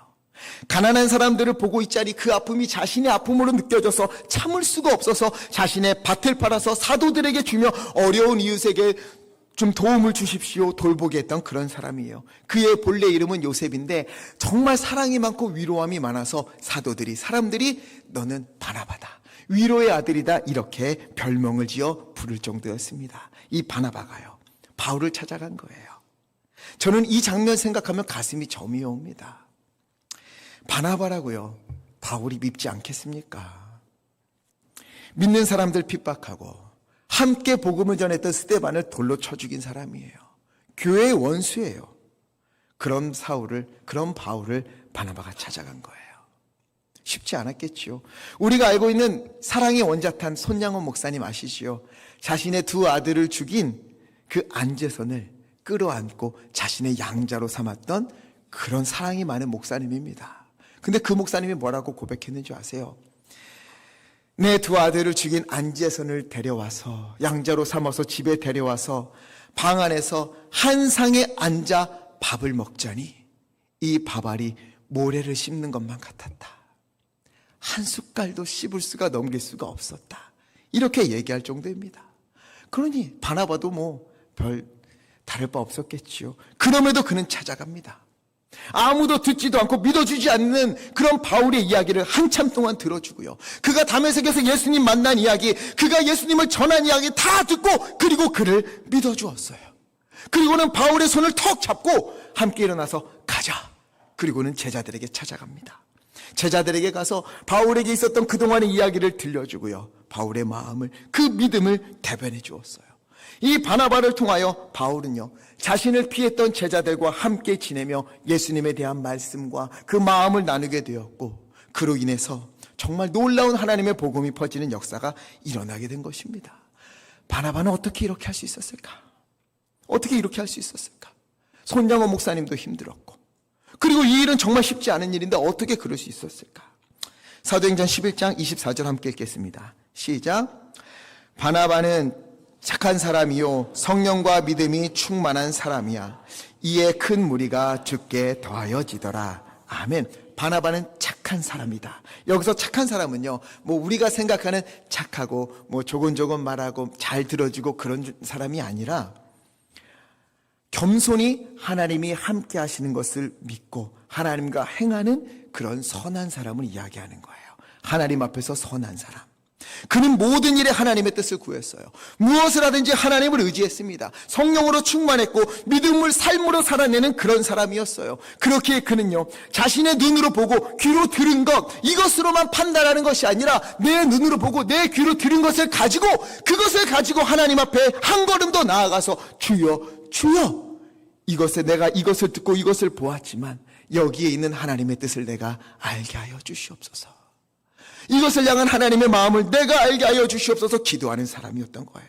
가난한 사람들을 보고 있자니 그 아픔이 자신의 아픔으로 느껴져서 참을 수가 없어서 자신의 밭을 팔아서 사도들에게 주며 어려운 이웃에게 좀 도움을 주십시오 돌보게 했던 그런 사람이에요. 그의 본래 이름은 요셉인데 정말 사랑이 많고 위로함이 많아서 사람들이 너는 바나바다, 위로의 아들이다, 이렇게 별명을 지어 부를 정도였습니다. 이 바나바가요, 바울을 찾아간 거예요. 저는 이 장면 생각하면 가슴이 저미어 옵니다. 바나바라고요, 바울이 밉지 않겠습니까? 믿는 사람들 핍박하고 함께 복음을 전했던 스데반을 돌로 쳐 죽인 사람이에요. 교회의 원수예요. 그런 바울을 바나바가 찾아간 거예요. 쉽지 않았겠지요. 우리가 알고 있는 사랑의 원자탄 손양원 목사님 아시지요? 자신의 두 아들을 죽인 그 안재선을 끌어안고 자신의 양자로 삼았던 그런 사랑이 많은 목사님입니다. 근데 그 목사님이 뭐라고 고백했는지 아세요? 내 두 아들을 죽인 안제선을 데려와서 양자로 삼아서 집에 데려와서 방 안에서 한 상에 앉아 밥을 먹자니 이 밥알이 모래를 씹는 것만 같았다. 한 숟갈도 씹을 수가 넘길 수가 없었다. 이렇게 얘기할 정도입니다. 그러니 바나바도 뭐 별 다를 바 없었겠지요. 그럼에도 그는 찾아갑니다. 아무도 듣지도 않고 믿어주지 않는 그런 바울의 이야기를 한참 동안 들어주고요. 그가 다메섹에서 예수님 만난 이야기, 그가 예수님을 전한 이야기 다 듣고 그리고 그를 믿어주었어요. 그리고는 바울의 손을 턱 잡고 함께 일어나서 가자. 그리고는 제자들에게 찾아갑니다. 제자들에게 가서 바울에게 있었던 그동안의 이야기를 들려주고요. 바울의 마음을, 그 믿음을 대변해 주었어요. 이 바나바를 통하여 바울은요, 자신을 피했던 제자들과 함께 지내며 예수님에 대한 말씀과 그 마음을 나누게 되었고, 그로 인해서 정말 놀라운 하나님의 복음이 퍼지는 역사가 일어나게 된 것입니다. 바나바는 어떻게 이렇게 할 수 있었을까? 어떻게 이렇게 할 수 있었을까? 손장호 목사님도 힘들었고, 그리고 이 일은 정말 쉽지 않은 일인데 어떻게 그럴 수 있었을까? 사도행전 11장 24절 함께 읽겠습니다. 시작. 바나바는 착한 사람이요 성령과 믿음이 충만한 사람이야. 이에 큰 무리가 죽게 더하여지더라. 아멘. 바나바는 착한 사람이다. 여기서 착한 사람은요, 뭐 우리가 생각하는 착하고 뭐 조곤조곤 말하고 잘 들어주고 그런 사람이 아니라 겸손히 하나님이 함께 하시는 것을 믿고 하나님과 행하는 그런 선한 사람을 이야기하는 거예요. 하나님 앞에서 선한 사람. 그는 모든 일에 하나님의 뜻을 구했어요. 무엇을 하든지 하나님을 의지했습니다. 성령으로 충만했고 믿음을 삶으로 살아내는 그런 사람이었어요. 그렇기에 그는요, 자신의 눈으로 보고 귀로 들은 것, 이것으로만 판단하는 것이 아니라 내 눈으로 보고 내 귀로 들은 것을 가지고, 그것을 가지고 하나님 앞에 한 걸음 더 나아가서 주여 주여, 내가 이것을 듣고 이것을 보았지만 여기에 있는 하나님의 뜻을 내가 알게 하여 주시옵소서. 이것을 향한 하나님의 마음을 내가 알게 하여 주시옵소서 기도하는 사람이었던 거예요.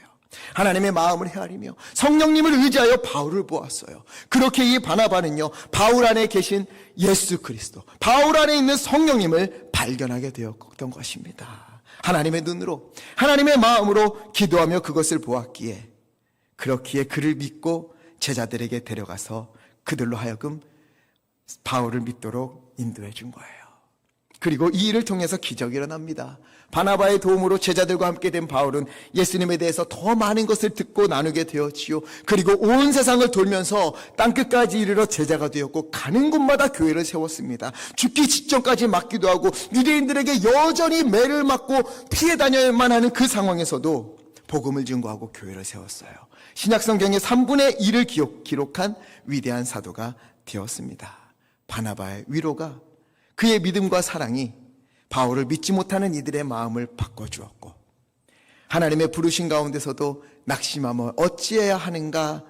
하나님의 마음을 헤아리며 성령님을 의지하여 바울을 보았어요. 그렇게 이 바나바는요, 바울 안에 계신 예수 그리스도, 바울 안에 있는 성령님을 발견하게 되었던 것입니다. 하나님의 눈으로, 하나님의 마음으로 기도하며 그것을 보았기에, 그렇기에 그를 믿고 제자들에게 데려가서 그들로 하여금 바울을 믿도록 인도해 준 거예요. 그리고 이 일을 통해서 기적이 일어납니다. 바나바의 도움으로 제자들과 함께 된 바울은 예수님에 대해서 더 많은 것을 듣고 나누게 되었지요. 그리고 온 세상을 돌면서 땅끝까지 이르러 제자가 되었고 가는 곳마다 교회를 세웠습니다. 죽기 직전까지 맞기도 하고 유대인들에게 여전히 매를 맞고 피해 다녀야만 하는 그 상황에서도 복음을 증거하고 교회를 세웠어요. 신약성경의 3분의 1을 기록한 위대한 사도가 되었습니다. 바나바의 위로가, 그의 믿음과 사랑이 바울을 믿지 못하는 이들의 마음을 바꿔주었고, 하나님의 부르신 가운데서도 낙심하며 어찌해야 하는가,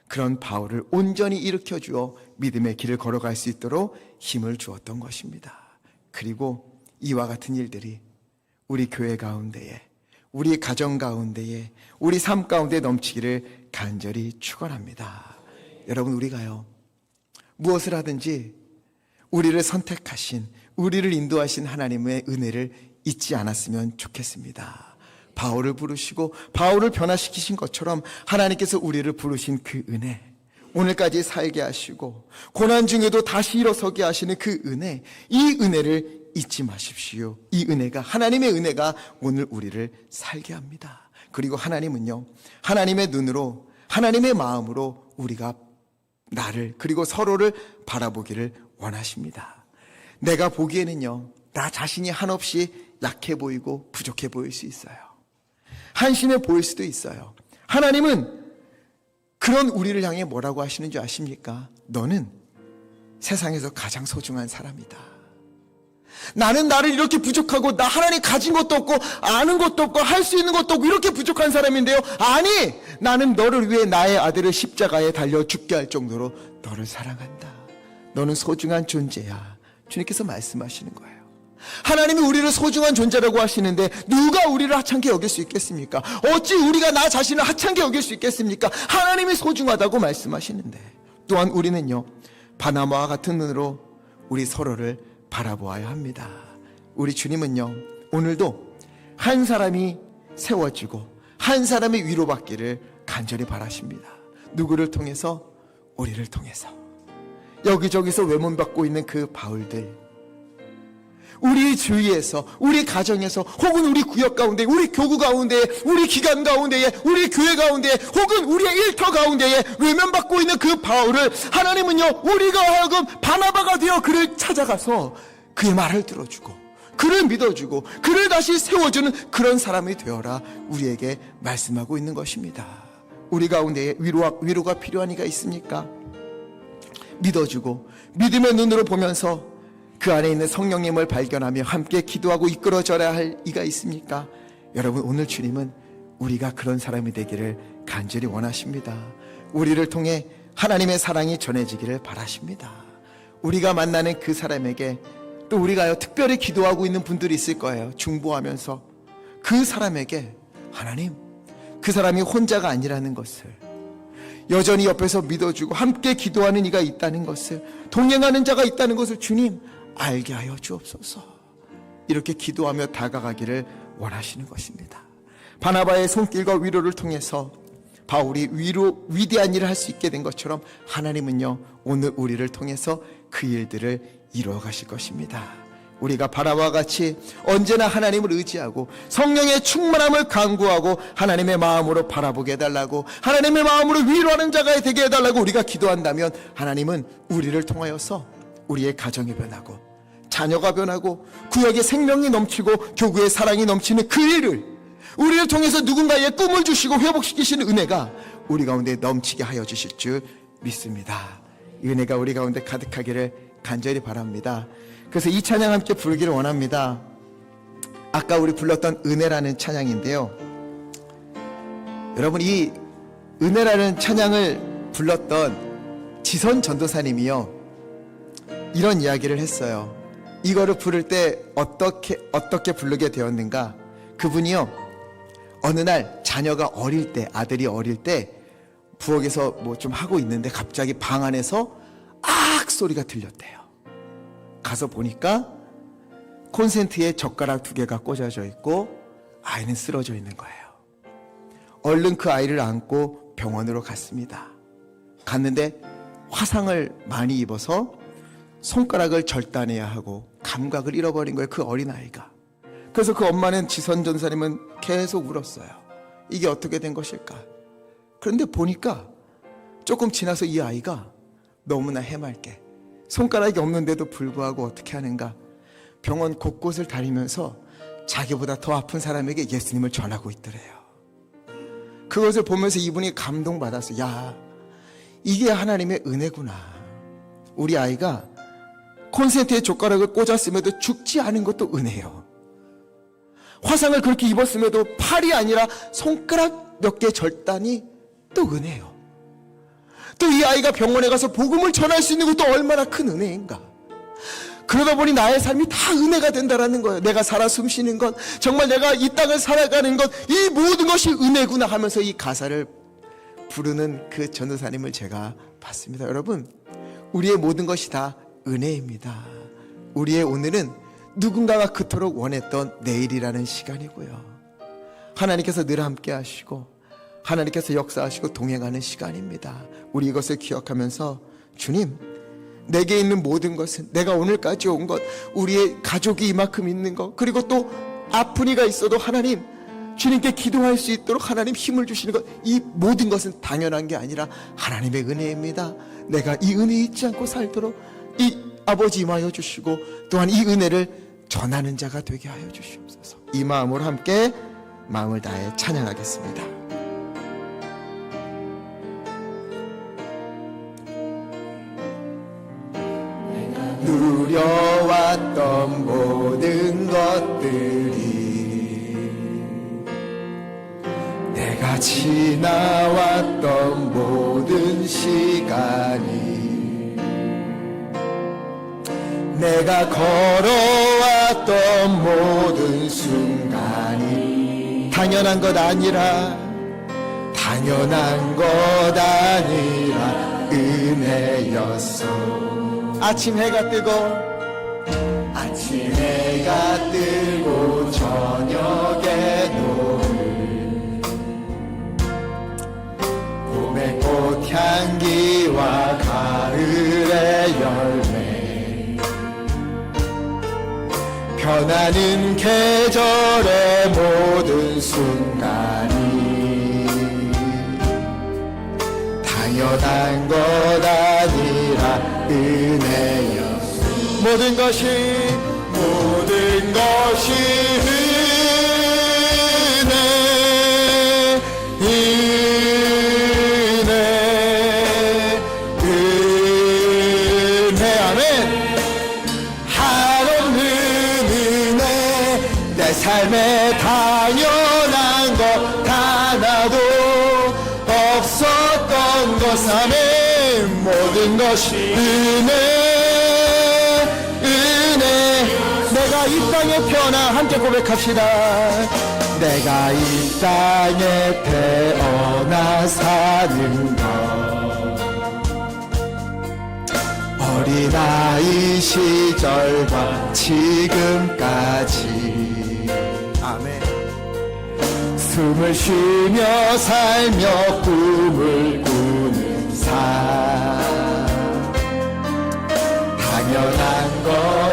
그런 바울을 온전히 일으켜주어 믿음의 길을 걸어갈 수 있도록 힘을 주었던 것입니다. 그리고 이와 같은 일들이 우리 교회 가운데에, 우리 가정 가운데에, 우리 삶 가운데 넘치기를 간절히 축원합니다. 여러분, 우리가요, 무엇을 하든지 우리를 선택하신, 우리를 인도하신 하나님의 은혜를 잊지 않았으면 좋겠습니다. 바울을 부르시고 바울을 변화시키신 것처럼 하나님께서 우리를 부르신 그 은혜, 오늘까지 살게 하시고 고난 중에도 다시 일어서게 하시는 그 은혜, 이 은혜를 잊지 마십시오. 이 은혜가, 하나님의 은혜가 오늘 우리를 살게 합니다. 그리고 하나님은요, 하나님의 눈으로, 하나님의 마음으로 우리가 나를, 그리고 서로를 바라보기를 원하십니다. 내가 보기에는요, 나 자신이 한없이 약해 보이고 부족해 보일 수 있어요. 한심해 보일 수도 있어요. 하나님은 그런 우리를 향해 뭐라고 하시는 줄 아십니까? 너는 세상에서 가장 소중한 사람이다. 나는 나를 이렇게 부족하고, 나 하나님 가진 것도 없고 아는 것도 없고 할 수 있는 것도 없고 이렇게 부족한 사람인데요, 아니, 나는 너를 위해 나의 아들을 십자가에 달려 죽게 할 정도로 너를 사랑한다. 너는 소중한 존재야. 주님께서 말씀하시는 거예요. 하나님이 우리를 소중한 존재라고 하시는데 누가 우리를 하찮게 여길 수 있겠습니까? 어찌 우리가 나 자신을 하찮게 여길 수 있겠습니까? 하나님이 소중하다고 말씀하시는데, 또한 우리는요, 바나바와 같은 눈으로 우리 서로를 바라보아야 합니다. 우리 주님은요, 오늘도 한 사람이 세워지고 한 사람이 위로받기를 간절히 바라십니다. 누구를 통해서? 우리를 통해서. 여기저기서 외면받고 있는 그 바울들, 우리 주위에서, 우리 가정에서, 혹은 우리 구역 가운데, 우리 교구 가운데, 우리 기관 가운데에, 우리 교회 가운데, 혹은 우리의 일터 가운데에 외면받고 있는 그 바울을 하나님은요, 우리가 하여금 바나바가 되어 그를 찾아가서 그의 말을 들어주고 그를 믿어주고 그를 다시 세워주는 그런 사람이 되어라 우리에게 말씀하고 있는 것입니다. 우리 가운데에 위로가 필요한 이가 있습니까? 믿어주고 믿음의 눈으로 보면서 그 안에 있는 성령님을 발견하며 함께 기도하고 이끌어져야 할 이가 있습니까? 여러분, 오늘 주님은 우리가 그런 사람이 되기를 간절히 원하십니다. 우리를 통해 하나님의 사랑이 전해지기를 바라십니다. 우리가 만나는 그 사람에게, 또 우리가 특별히 기도하고 있는 분들이 있을 거예요. 중보하면서 그 사람에게 하나님, 그 사람이 혼자가 아니라는 것을, 여전히 옆에서 믿어주고 함께 기도하는 이가 있다는 것을, 동행하는 자가 있다는 것을 주님 알게 하여 주옵소서. 이렇게 기도하며 다가가기를 원하시는 것입니다. 바나바의 손길과 위로를 통해서 바울이 위대한 일을 할 수 있게 된 것처럼 하나님은요, 오늘 우리를 통해서 그 일들을 이루어 가실 것입니다. 우리가 바나바와 같이 언제나 하나님을 의지하고 성령의 충만함을 간구하고 하나님의 마음으로 바라보게 해달라고, 하나님의 마음으로 위로하는 자가 되게 해달라고 우리가 기도한다면 하나님은 우리를 통하여서 우리의 가정이 변하고 자녀가 변하고 구역에 생명이 넘치고 교구에 사랑이 넘치는 그 일을, 우리를 통해서 누군가의 꿈을 주시고 회복시키시는 은혜가 우리 가운데 넘치게 하여 주실 줄 믿습니다. 이 은혜가 우리 가운데 가득하기를 간절히 바랍니다. 그래서 이 찬양 함께 부르기를 원합니다. 아까 우리 불렀던 은혜라는 찬양인데요, 여러분, 이 은혜라는 찬양을 불렀던 지선 전도사님이요, 이런 이야기를 했어요. 이거를 부를 때 어떻게 부르게 되었는가? 그분이요, 어느 날 자녀가 어릴 때, 아들이 어릴 때 부엌에서 뭐 좀 하고 있는데 갑자기 방 안에서 악 소리가 들렸대요. 가서 보니까 콘센트에 젓가락 2개가 꽂아져 있고 아이는 쓰러져 있는 거예요. 얼른 그 아이를 안고 병원으로 갔습니다. 갔는데 화상을 많이 입어서 손가락을 절단해야 하고 감각을 잃어버린 거예요, 그 어린아이가. 그래서 그 엄마는, 지선 전사님은 계속 울었어요. 이게 어떻게 된 것일까? 그런데 보니까 조금 지나서 이 아이가 너무나 해맑게, 손가락이 없는데도 불구하고 어떻게 하는가, 병원 곳곳을 다니면서 자기보다 더 아픈 사람에게 예수님을 전하고 있더래요. 그것을 보면서 이분이 감동받았어요. 야, 이게 하나님의 은혜구나. 우리 아이가 콘센트에 젓가락을 꽂았음에도 죽지 않은 것도 은혜예요. 화상을 그렇게 입었음에도 팔이 아니라 손가락 몇 개 절단이 또 은혜예요. 또 이 아이가 병원에 가서 복음을 전할 수 있는 것도 얼마나 큰 은혜인가. 그러다 보니 나의 삶이 다 은혜가 된다라는 거예요. 내가 살아 숨쉬는 것, 정말 내가 이 땅을 살아가는 것, 이 모든 것이 은혜구나 하면서 이 가사를 부르는 그 전도사님을 제가 봤습니다. 여러분, 우리의 모든 것이 다 은혜입니다. 우리의 오늘은 누군가가 그토록 원했던 내일이라는 시간이고요, 하나님께서 늘 함께 하시고 하나님께서 역사하시고 동행하는 시간입니다. 우리 이것을 기억하면서, 주님, 내게 있는 모든 것은, 내가 오늘까지 온 것, 우리의 가족이 이만큼 있는 것, 그리고 또 아픈 이가 있어도 하나님, 주님께 기도할 수 있도록 하나님 힘을 주시는 것, 이 모든 것은 당연한 게 아니라 하나님의 은혜입니다. 내가 이 은혜 잊지 않고 살도록 이 아버지 임하여 주시고, 또한 이 은혜를 전하는 자가 되게 하여 주시옵소서. 이 마음으로 함께 마음을 다해 찬양하겠습니다. 누려왔던 모든 것들이, 내가 지나왔던 모든 시간이, 내가 걸어왔던 모든 순간이 당연한 것 아니라, 당연한 것 아니라 은혜였어. 아침 해가 뜨고 저녁에 향기와 가을의 열매, 변하는 계절의 모든 순간이 당연한 것 아니라 은혜여. 모든 것이 은혜, 아멘. 한없는 은혜, 내 삶에 당연한 것 하나도 없었던 것, 아멘. 모든 것이 은혜. 내가 이 땅에 태어나 함께 고백합시다. 내가 이 땅에 태어나 사는 것, 어린아이 시절과 지금까지, 아멘. 숨을 쉬며 살며 꿈을 꾸는 삶, 당연한 것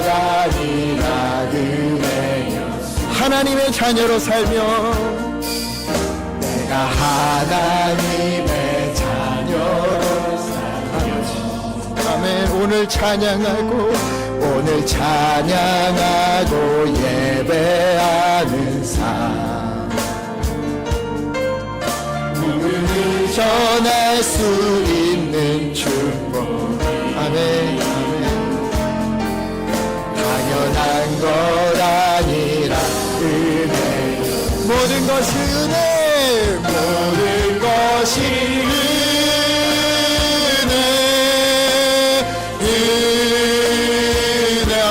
아니라 은혜여. 하나님의 자녀로 살며, 내가 하나님의 자녀로 살며, 아멘. 오늘 찬양하고 예배하는 삶, 누구를 전할 수 있는 축복, 아멘, 아멘. 당연한 것 아니라 은혜, 모든 것이 은혜, 모든 것이 은혜,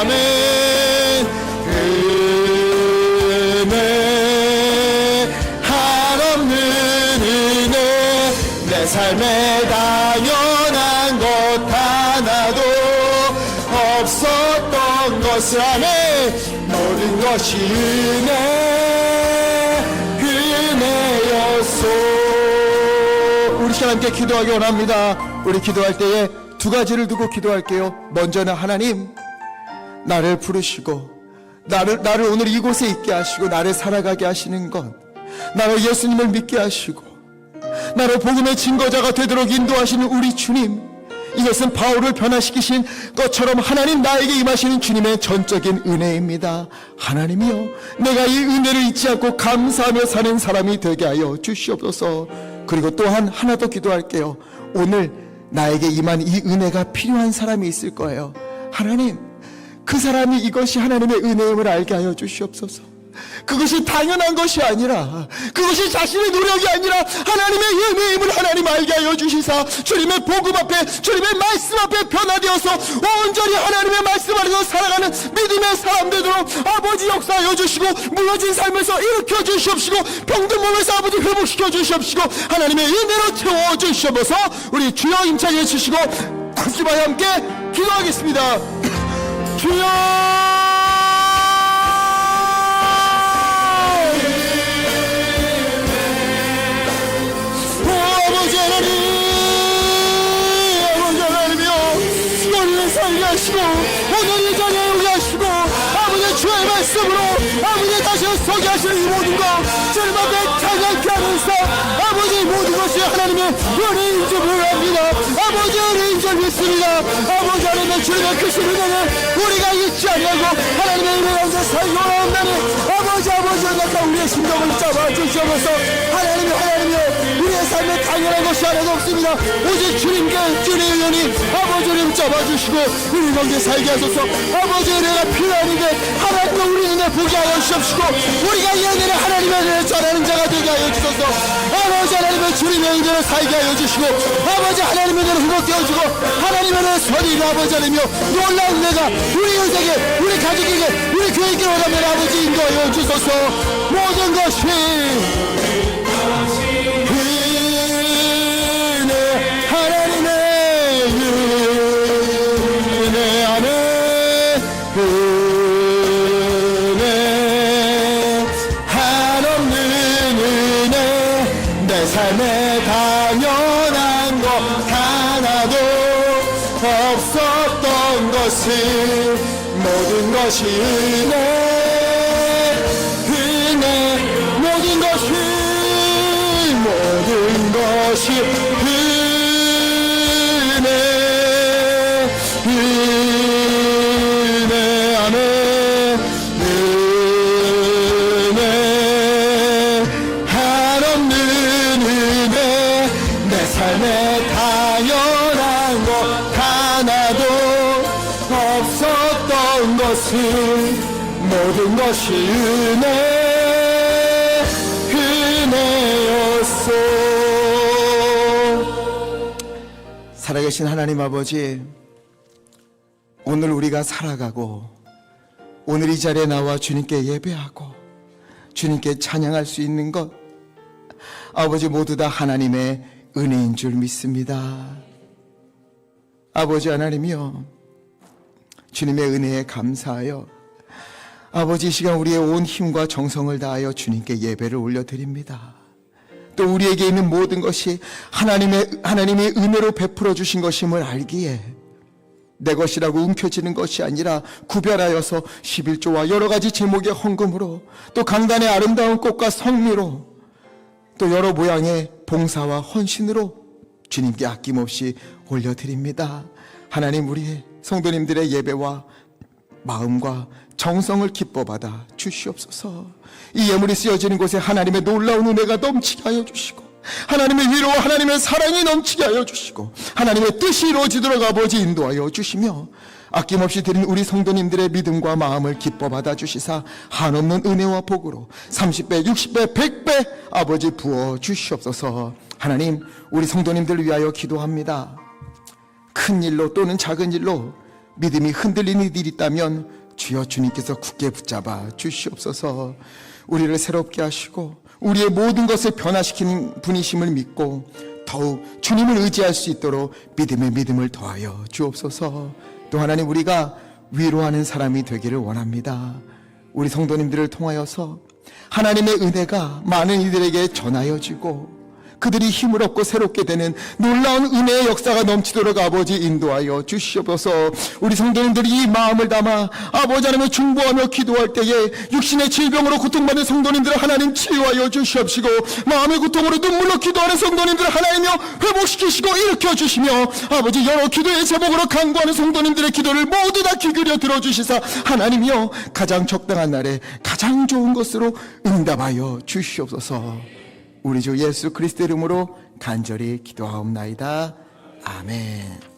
아멘. 은혜, 한없는 은혜, 내 삶에 당연한 것 하나도 없었던 것을, 아멘. 모든 것이 은혜였소. 우리 시간 함께 기도하기 원합니다. 우리 기도할 때에 두 가지를 두고 기도할게요. 먼저는 하나님, 나를 부르시고 나를 오늘 이곳에 있게 하시고 나를 살아가게 하시는 것, 나를 예수님을 믿게 하시고 나를 복음의 증거자가 되도록 인도하시는 우리 주님, 이것은 바울을 변화시키신 것처럼 하나님 나에게 임하시는 주님의 전적인 은혜입니다. 하나님이여, 내가 이 은혜를 잊지 않고 감사하며 사는 사람이 되게 하여 주시옵소서. 그리고 또한 하나 더 기도할게요. 오늘 나에게 임한 이 은혜가 필요한 사람이 있을 거예요. 하나님, 그 사람이 이것이 하나님의 은혜임을 알게 하여 주시옵소서. 그것이 당연한 것이 아니라, 그것이 자신의 노력이 아니라 하나님의 은혜임을 하나님 알게 하여 주시사, 주님의 복음 앞에, 주님의 말씀 앞에 변화되어서 온전히 하나님의 말씀 안에서 살아가는 믿음의 사람 되도록 아버지 역사하여 주시고, 무너진 삶에서 일으켜 주시옵시고, 병든 몸에서 아버지 회복시켜 주시옵시고, 하나님의 은혜로 채워 주시옵소서. 우리 주여 힘차게 해주시고 주님과 함께 기도하겠습니다. 주여, 하시고 오늘 이 자리에 오게 하시고 아버지 주의 말씀으로 아버지 다시 서게 하시는 이 모든 것 주님 앞에 찬양케 하면서 아버지 모든 것이 하나님의 은혜인 줄 압니다. 아버지 은혜인 줄 믿습니다. 아버지 하나님의 주님의 크신 은혜는 우리가 잊지 아니하고 하나님의 은혜 가운데 살기 원하옵나니 아버지 연락한 우리의 심정을 잡아주시옵소서. 하나님이여, 우리의 삶에 당연한 것이 하나도 없습니다. 오직 주님께 주님의 은혜니 아버지를 잡아주시고 우리 가운데 살게 하소서. 아버지 은혜가 필요한데 하나님과 우리 은혜 보게 하여 주시옵시고 우리가 이 은혜를 하나님의 은혜를 전하는 자가 되게 하여 주소서. 아버지 하나님의 주님의 은혜를 살게 하여 주시고 아버지 하나님의 은혜를 회복되어주고 하나님의 은혜를 선이 아버지 하나님이여 놀라운 은혜가 우리 인생에 우리 가족에게 우리 교회에게 오가면 아버지 인도하여 주소서. 모든 것이 은혜, 하나님의 은혜 안에 은혜, 한없는 은혜, 내 삶에 당연한 것 것은 모든 것이 은혜, 은혜, 모든 것이 은혜, 은혜, 아멘. 은혜, 한없는 은혜, 내 삶에 당연한 것 하나도 없었던 것은 모든 것이 은혜, 은혜였소. 살아계신 하나님 아버지, 오늘 우리가 살아가고 오늘 이 자리에 나와 주님께 예배하고 주님께 찬양할 수 있는 것, 아버지 모두 다 하나님의 은혜인 줄 믿습니다. 아버지 하나님이여, 주님의 은혜에 감사하여 아버지 이 시간 우리의 온 힘과 정성을 다하여 주님께 예배를 올려드립니다. 또 우리에게 있는 모든 것이 하나님의 은혜로 베풀어 주신 것임을 알기에 내 것이라고 움켜쥐는 것이 아니라 구별하여서 11조와 여러 가지 제목의 헌금으로, 또 강단의 아름다운 꽃과 성미로, 또 여러 모양의 봉사와 헌신으로 주님께 아낌없이 올려드립니다. 하나님, 우리의 성도님들의 예배와 마음과 정성을 기뻐받아 주시옵소서. 이 예물이 쓰여지는 곳에 하나님의 놀라운 은혜가 넘치게 하여 주시고, 하나님의 위로와 하나님의 사랑이 넘치게 하여 주시고, 하나님의 뜻이 이루어지도록 아버지 인도하여 주시며, 아낌없이 드린 우리 성도님들의 믿음과 마음을 기뻐받아 주시사 한없는 은혜와 복으로 30배, 60배, 100배 아버지 부어 주시옵소서. 하나님, 우리 성도님들을 위하여 기도합니다. 큰 일로 또는 작은 일로 믿음이 흔들리는 일이 있다면 주여 주님께서 굳게 붙잡아 주시옵소서. 우리를 새롭게 하시고 우리의 모든 것을 변화시키는 분이심을 믿고 더욱 주님을 의지할 수 있도록 믿음의 믿음을 더하여 주옵소서. 또 하나님, 우리가 위로하는 사람이 되기를 원합니다. 우리 성도님들을 통하여서 하나님의 은혜가 많은 이들에게 전하여지고 그들이 힘을 얻고 새롭게 되는 놀라운 은혜의 역사가 넘치도록 아버지 인도하여 주시옵소서. 우리 성도님들이 이 마음을 담아 아버지 하나님을 중보하며 기도할 때에 육신의 질병으로 고통받는 성도님들을 하나님 치유하여 주시옵시고, 마음의 고통으로 눈물로 기도하는 성도님들을 하나님이여 회복시키시고 일으켜 주시며, 아버지 여러 기도의 제목으로 간구하는 성도님들의 기도를 모두 다 귀 기울여 들어주시사 하나님이여 가장 적당한 날에 가장 좋은 것으로 응답하여 주시옵소서. 우리 주 예수 그리스도 이름으로 간절히 기도하옵나이다. 아멘.